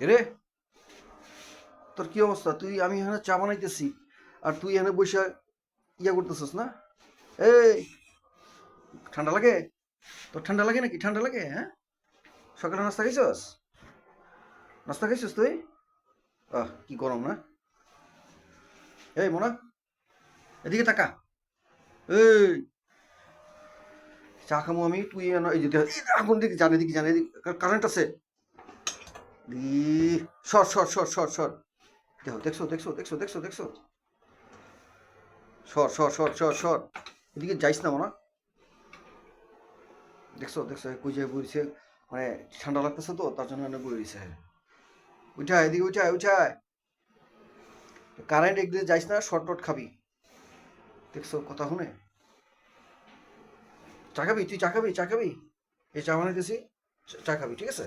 এরে, তোর কি অবস্থা? আমি এখানে চা বানাইতেছি আর তুই এখানে বসে ইয়া করতেছিস না? এই, ঠান্ডা লাগে? তোর ঠান্ডা লাগে নাকি? ঠান্ডা লাগে? হ্যাঁ, সকালে নাস্তা খাইছস? নাস্তা খাইছস তুই? কি গরম না? এই মোনা, এদিকে তাকা। এই, চা খামো আমি, তুই এই যে আগুন দিকে জানে, দিকে জানে, কারেন্ট আছে। সর সর সর সর সর। দেখো, দেখছো দেখছো দেখছো দেখছো দেখছো, সর সর সর সর সর, এদিকে যাইস না মোনা। দেখছো দেখছো কই যে বইছে, মানে ঠান্ডা লাগতেছে তো তার জন্য এনে বই রয়েছে। উঠায়, এদিকে উঠায় উঠায়। কারেন্ট একদিকে যাইস না, শর্ট টট খাবি। দেখছো কথা শুনে। চা খাবি? তুই চা খাবি? চা খাবি? এই চা বানাইতেছি, চা খাবি, ঠিক আছে?